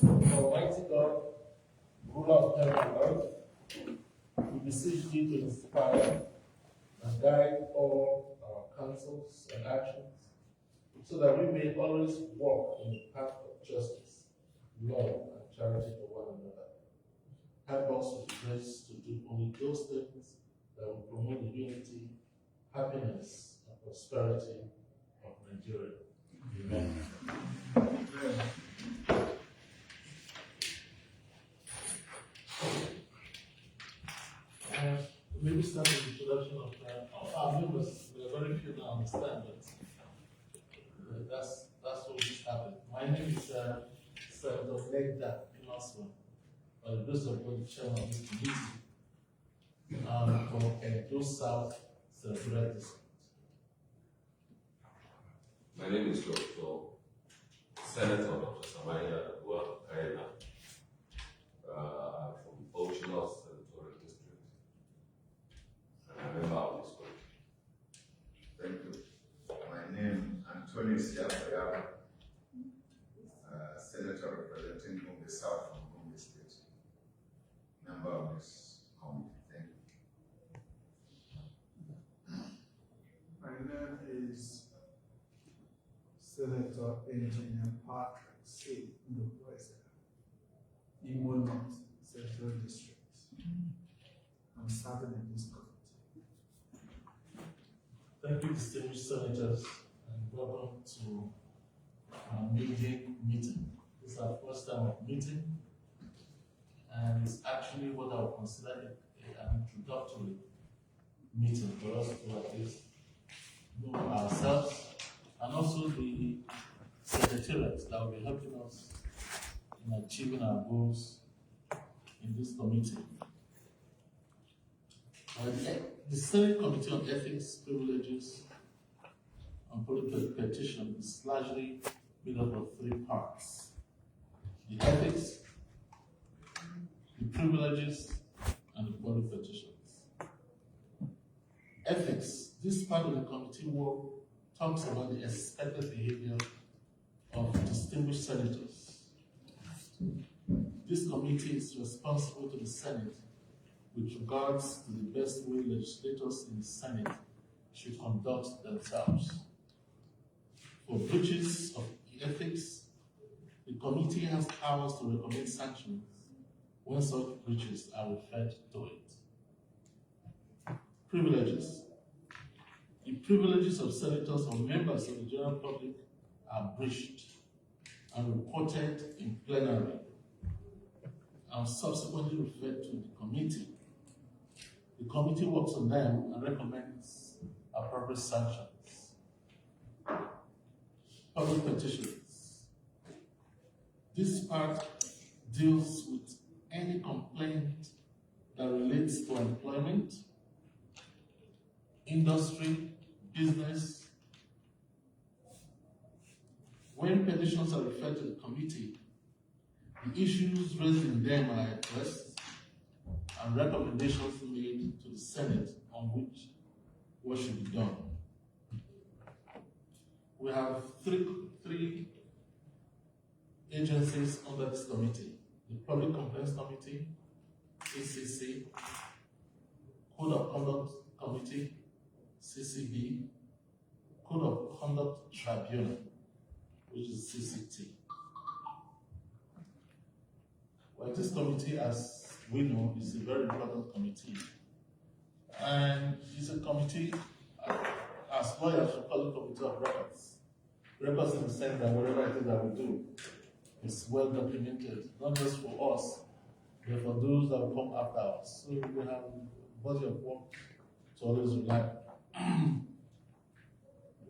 Almighty God, ruler of heaven and earth, we beseech thee to inspire and guide all our counsels and actions, so that we may always walk in the path of justice, love, and charity for one another. Help us with grace to do only those things that will promote the unity, happiness, and prosperity of Nigeria. Amen. Maybe start with the introduction of our members. There are very few that understand, but that's what just happened. My name is Senator Legda Imaswa, by the grace of God, the chairman of this committee, for Edo South Senatorial District. My name is Dr. Senator Dr. Samaya Kaina, from ABUJA Senatorial District, and I'm a member of this committee. Thank you. My name is Anthony Siafayaba, Senator representing Gombe South from Gombe State, member of this committee. Thank you. My name is Senator Engineer Patrick C. Ndukwese, Imo North Central District. I'm serving in this committee. Thank you, distinguished senators, and welcome to our meeting. This is our first time of meeting, and it's actually what I would consider an introductory meeting for us to at least know ourselves, and also the secretariat that will be helping us in achieving our goals in this committee. The Senate Committee on Ethics, Privileges, and Political Petitions is largely made up of three parts: the ethics, the privileges, and the political petitions. Ethics. This part of the committee work talks about the expected behavior of distinguished senators. This committee is responsible to the Senate with regards to the best way legislators in the Senate should conduct themselves. For breaches of ethics, the committee has powers to recommend sanctions when such breaches are referred to it. Privileges. The privileges of senators or members of the general public are breached and reported in plenary and subsequently referred to the committee. The committee works on them and recommends appropriate sanctions. Public petitions. This part deals with any complaint that relates to employment, industry, business. When petitions are referred to the committee, the issues raised in them are addressed and recommendations made to the Senate on what should be done. We have three agencies under this committee: the Public Complaints Committee, CCC, Code of Conduct Committee, CCB, Code of Conduct Tribunal, which is CCT. Well, this committee, as we know, is a very important committee. And it's a committee, as lawyers, we call it Committee of Records. Records in the sense that whatever it is that we do is well documented, not just for us, but for those that will come after us. So we have a body of work to always rely on.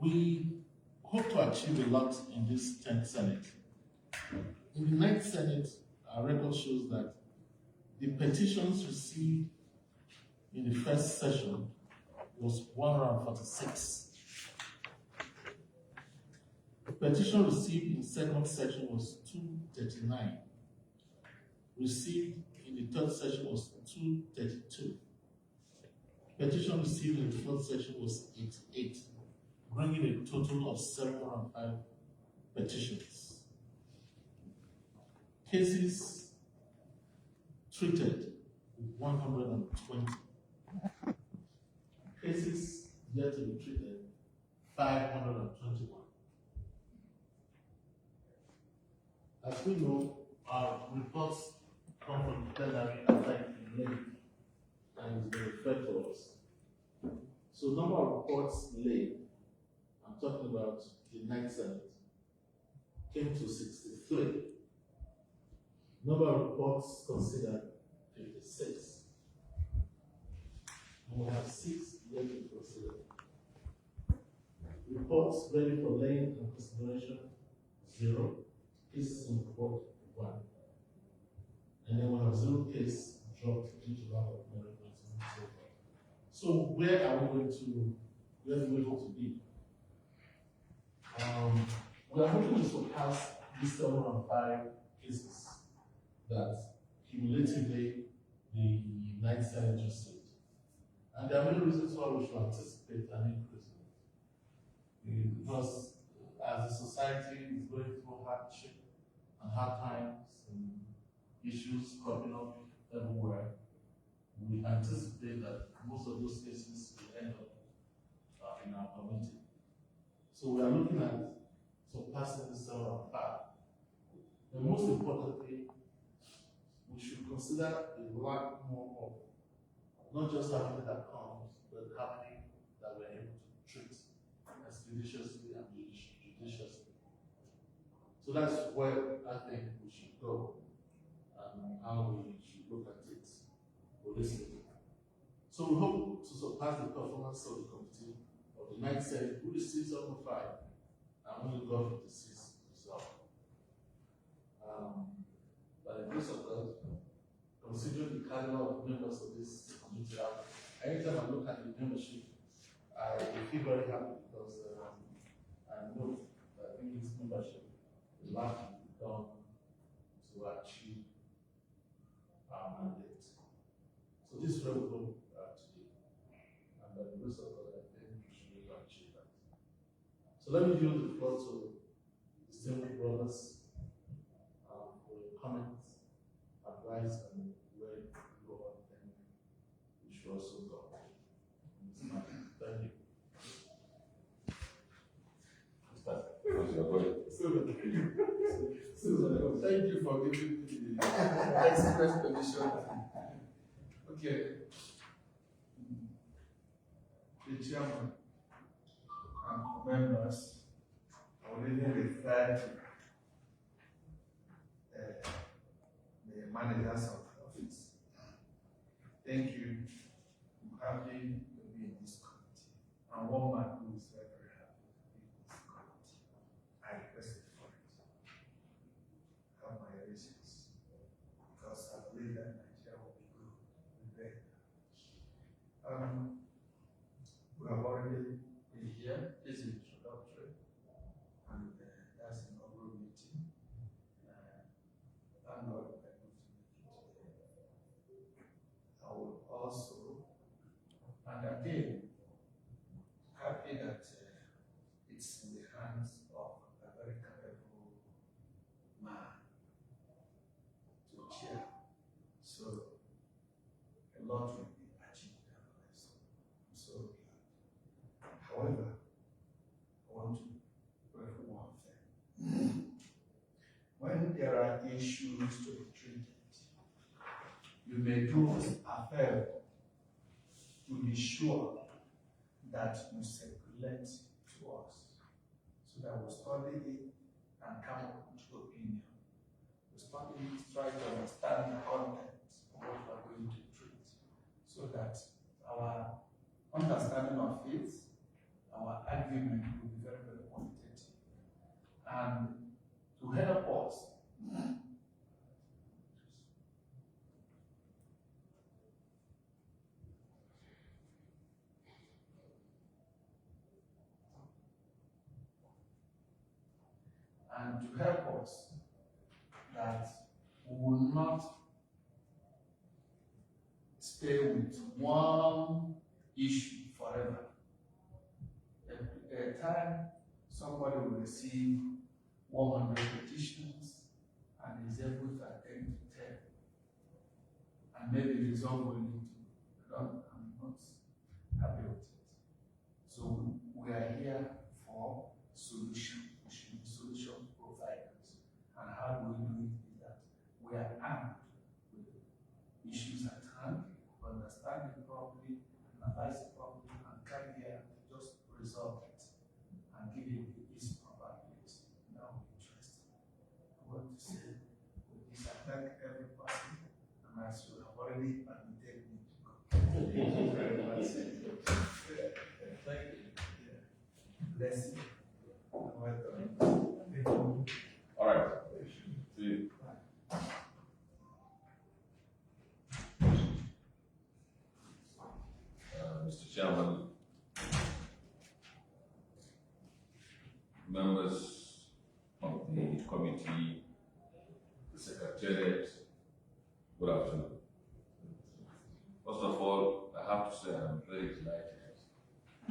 We hope to achieve a lot in this 10th Senate. In the 9th Senate, our record shows that the petitions received in the first session was 146. The petition received in the second session was 239. Received in the third session was 232. Petition received in the fourth session was 88, bringing a total of 705 petitions. cases treated, 120. Cases yet to be treated, 521. As we know, our reports come from plenary after it's late and it's been referred to us. So number of reports laid, I'm talking about the 9th Senate, came to 63. Number of reports considered, 56. And we have 6 yet to be considered. Reports ready for laying and consideration, 0. Cases in court, 1. And then we have 0 case dropped due to lack of merit and so forth. So where are we going to, where are we going to be? We are hoping to surpass these 705 cases that cumulatively the 9th Senate just said. And there are many reasons why we should anticipate an increase in it. Because as a society is going through hardship and hard times and issues cropping up everywhere, we anticipate that most of those cases will end up in our community. So we are looking at surpassing the 705. And most importantly, we should consider a lot more of not just how many that comes, but how many that we're able to treat expeditiously and judiciously. So that's where I think we should go and how we should look at it holistically. So we hope to surpass the performance of the committee of the 9th Senate, who received 705, and only got 56 result. By the grace of God, considering the caliber of members of this committee, anytime I look at the membership, I feel very happy because I know that in this membership, the lot will be done to achieve our mandate. So this is where we go today. And by the grace of God, I think we should be able to achieve that. So let me yield the floor to distinguished brothers for your comments, advice, and where to go on, and we should also go. Thank you. Thank you for giving me the express permission. Okay. The chairman and members, I already referred to the managers of the office. Thank you. I'm happy to be in this committee. And one man who is very, very happy to be in this committee. I requested for it. I have my reasons. Because I believe that Nigeria will be good. Be better. We have already been here. This is introductory. And that's an overall meeting. Thank God we are able to make it today. I will also, and again, happy that it's in the hands of a very capable man to chair. So a lot will be achieved. I'm so glad. However, I want to pray for one thing. When there are issues to be treated, you may do a favor to be sure that you circulate to us so that we study it and come up with opinion. We study it, try to understand the content of what we are going to treat so that our understanding of it, our argument will be very, very quantitative. And to help us, that we will not stay with one issue forever. At a time, somebody will receive 100 petitions and is able to are 10 to 10. And maybe resolve will need to run. I'm not happy with it. So we are here for solution. We should be solution providers. And how do we do it is that we are armed with issues at hand, understand it properly, analyze it properly, and come here to just resolve it and give it its proper place in our interest. I want to say with this, I thank every person, and as you have already admitted me to come. Thank you very much. Thank you. Bless you. Welcome. Thank you. All right. See you. Mr. Chairman, members of the committee, the secretariat, good afternoon. First of all, I have to say I'm very delighted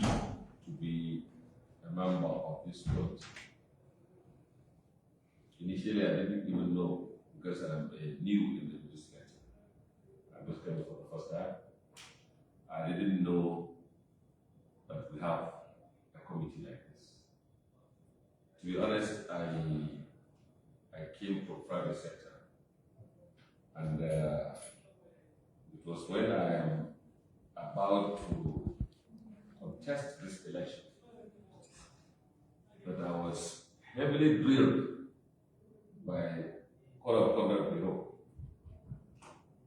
to be a member of this committee. Initially, I didn't even know because I'm new in the legislature. I just came for the first time. I didn't know that we have a committee like this. To be honest, I came from private sector, and it was when I am about to contest this election that I was heavily drilled by Code of Conduct Bureau.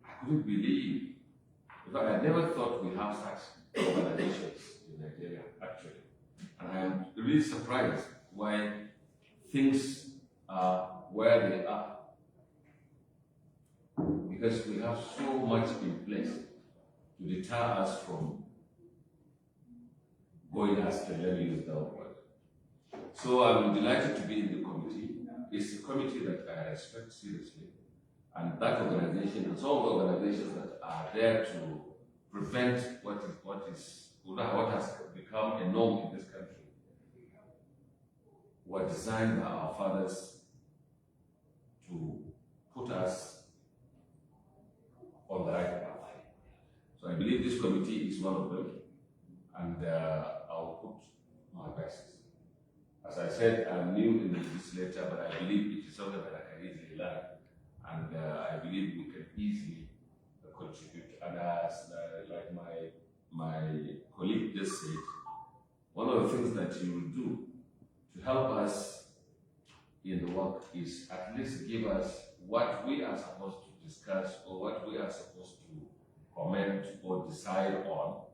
I couldn't believe. But I never thought we have such organizations in Nigeria, actually. And I am really surprised why things are where they are. Because we have so much in place to deter us from going astray, let me use that word. So I'm delighted to be in the committee. It's a committee that I respect seriously. And that organization and some of the organizations that are there to prevent what has become a norm in this country were designed by our fathers to put us on the right path. So I believe this committee is one of them, and I'll put my best. As I said, I'm new in the legislature, but I believe it is something that I can easily learn. And I believe we can easily contribute. And as like my colleague just said, one of the things that you will do to help us in the work is at least give us what we are supposed to discuss or what we are supposed to comment or decide on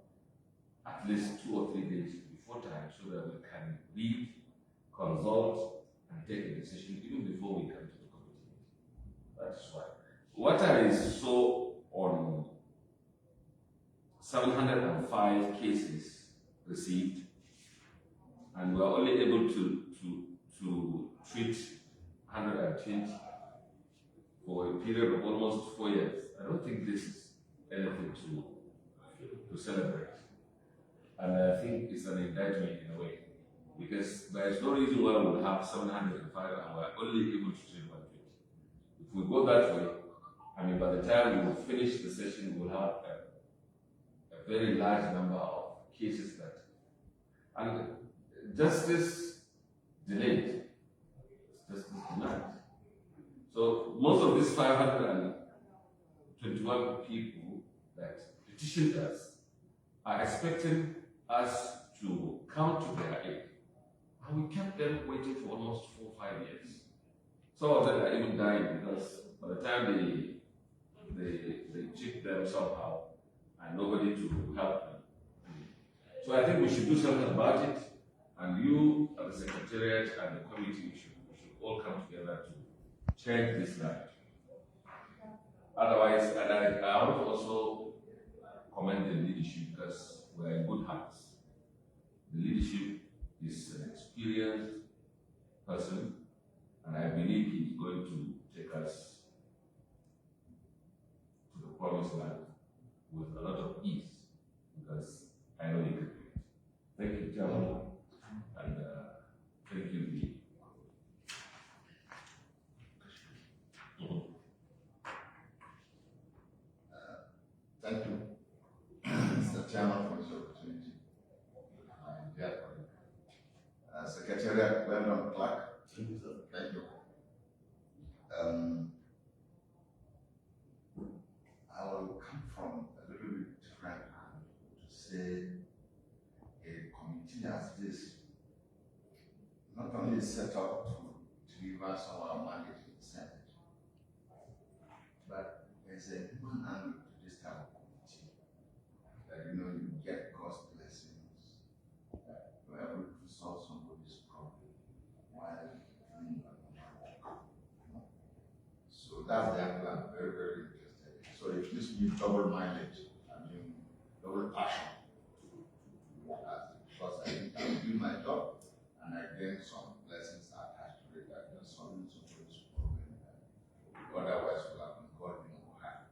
at least 2 or 3 days before time, so that we can read, consult, and take a decision even before we come to the committee. That's why. What I saw on 705 cases received, and we are only able to treat 120 for a period of almost 4 years. I don't think this is anything to celebrate. And I think it's an indictment in a way, because there is no reason why we will have 705 and we are only able to treat 120. If we go that way, I mean, by the time we will finish the session, we will have a very large number of cases that, and justice delayed, justice denied. So most of these 521 people that petitioned us are expecting us to come to their aid. And we kept them waiting for almost 4 or 5 years. Some of them are even dying because by the time they cheat them somehow and nobody to help them. So I think we should do something about it, and you, as the Secretariat and the committee, we should all come together to change this narrative. Otherwise, and I want to also commend the leadership because we are in good hands. The leadership is an experienced person, and I believe he is going to take us to the promised land with a lot of ease, because I know he can do it. Thank you, Chairman, and thank you, Thank you, sir. Thank you. I will come from a little bit different angle to say a committee as this not only is set up to deliver some of our mandate in the Senate, but there's a human angle to this type of committee. That you get God's blessings, that you're able to solve somebody's problem while doing your normal work. So that's the angle I'm very, very interested in. So it gives me double mileage, double passion to work at it, because I think I'm doing my job and I gain some blessings attached to it, that you're solving somebody's problem that otherwise would have been God or hard.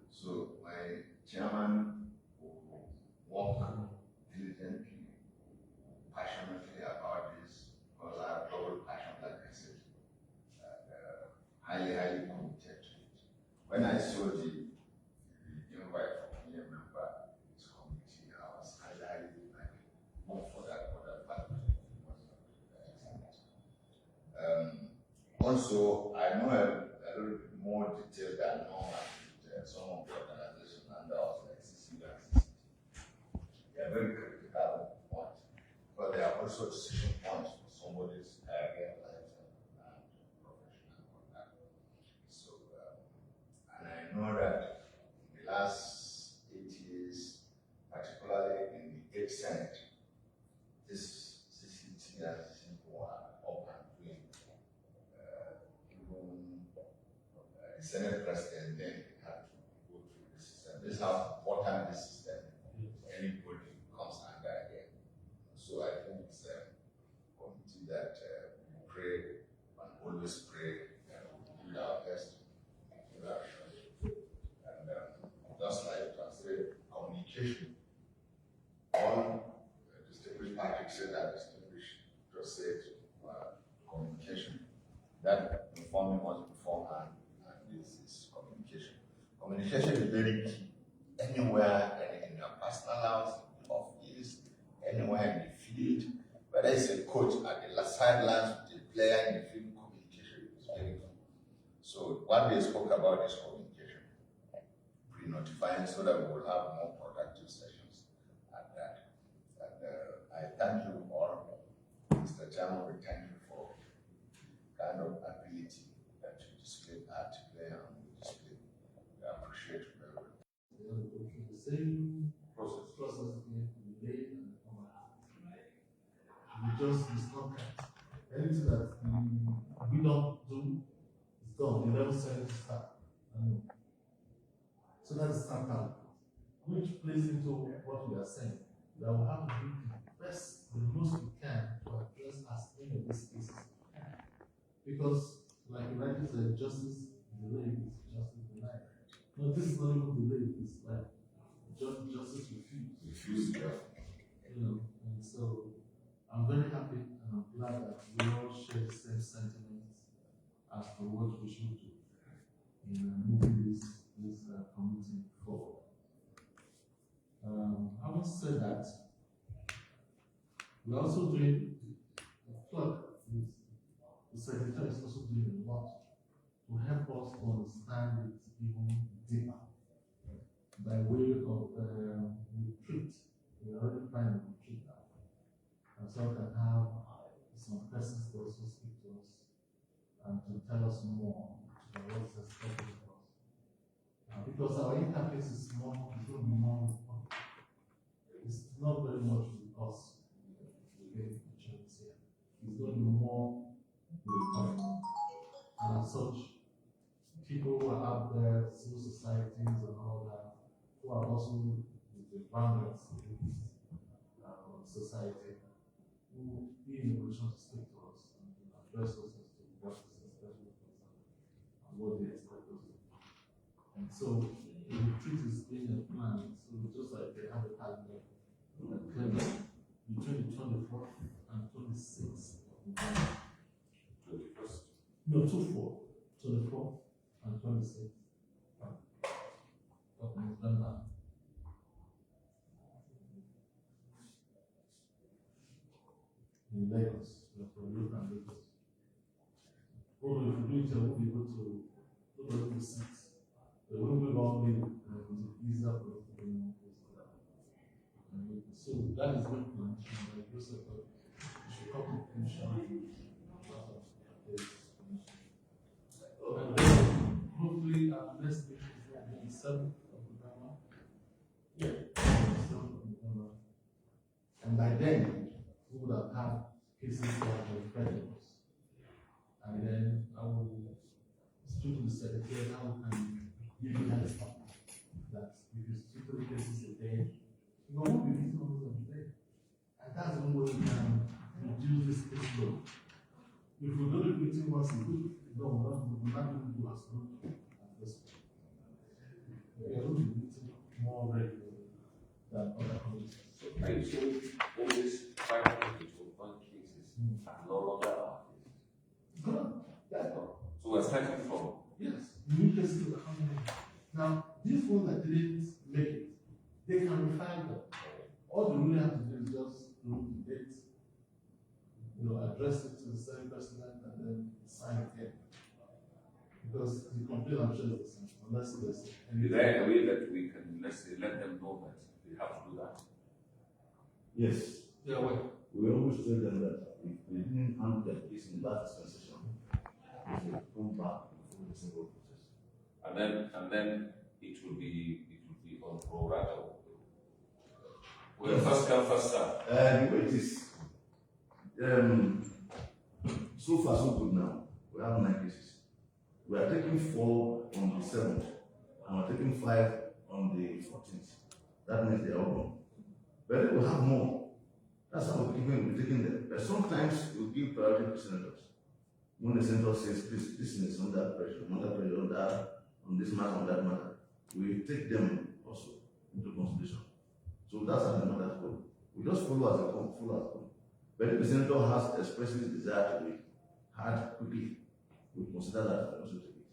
So my chairman will work diligently, passionately about this, because I have double passion, like I said, highly, highly committed to it. When I saw the invite from me, a member of this committee, I was highly, highly like, more for that part. Also, I know a little bit more detail than normal with some of the organizations under us, like CCU and CCT. They are very critical points, but they are also decision points for somebody's career, life, and professional conduct. So, and I know that in the last 8 years, particularly in the 8th Senate, this CCT and CCT are up and doing. Even the Senate president then had to go through the system. This is how important this system is. Anybody comes under here. So I think it's a committee that we pray and always pray and we do our best. And just like translate communication, all distinguished Patrick said that distinguished just said communication. That informing us beforehand, and this is communication. Communication is very key. Anywhere, in your personal house, in the office, anywhere in the field, whether it's a coach at the sidelines with a player in the field, communication is very key. So what we spoke about is communication. Pre-notifying so that we will have more productive sessions at that. And I thank you all. Mr. Chairman, we thank you for kind of ability that you display, articulate, and we display. We appreciate you very much. They have to go through the same process again, to be late and come out. We just stop that. Anything that we don't do is done. They never send it to staff. So that's start out, which plays into what we are saying. That we have to do the best, the most we can to address as many of these cases. Because, like you rightly said, justice delayed is justice denied. No, this is not even delayed, it's like justice refused. And so I'm very happy and I'm glad that we all share the same sentiments as to what we should do in moving this committee forward. Having said that, we're also doing the plug. The Secretary is also doing a lot to help us to understand it even deeper by way of retreat. We are already planning a retreat now. And so we can have some persons to also speak to us and to tell us more about what's expected of us. Because our interface is going to be more important. It's not very much with us, the insurance here. It's going to be more and as such, people who are out there, civil societies and all that, who are also the vanguards of society, who be in a position to speak to us and address us as to what is expected of us and what they expect us to do. And so, the retreat is being a plan, so just like they have a calendar, between the 24th and 26th of November. 21st. No, 24th and 26th of November. In Lagos. for road and bridges. Probably if you do it, you won't be able to put all the seats. They won't be long, and it will be easier for us to bring more places out. So that is one plan, by grace of God, we should come to finish and then hopefully our next meeting is going to be the 7th of November. Yeah. 7th of November. And by then, we would have had cases that were incredibles. And then I will speak to the secretary how we can give you that stuff. That if you speak to the cases a day, you won't be meeting all of them a day. And that's one way we can reduce this case load. If we go to meeting once a week, no, we're not going to do as much as this. We are going to be meeting more regularly than other committees. Are you saying all these 501 cases are no longer our cases? Good. Yeah. So we're starting from. Yes, new cases are coming in. Now, these ones that didn't make it, they can refile them. All they really have to do is just remove the date, address it to the Senate President, and then sign it in. Because the complaint, I'm sure, is the same, unless there's any. Is there a way that we can, let's say, let them know that they have to do that? Yes, Yeah, well. we always tell them that if they didn't handle their case in that dispensation, they will come back before the single process. And then it will be on pro rata. Well, first come, first serve. The way it is, so far so good now. We have 9 cases. We are taking 4 on the 7th, and we're taking 5 on the 14th. That means they are all gone. But then we'll have more. That's how we're taking them. But sometimes we'll give priority to senators. When the senator says, please, this is under pressure, on this matter, on that matter, we take them also into consideration. So that's how the matter goes. We just follow as a come. But if the senator has expressed his desire to be heard quickly, we consider that and also take it.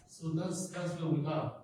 So that's where we are.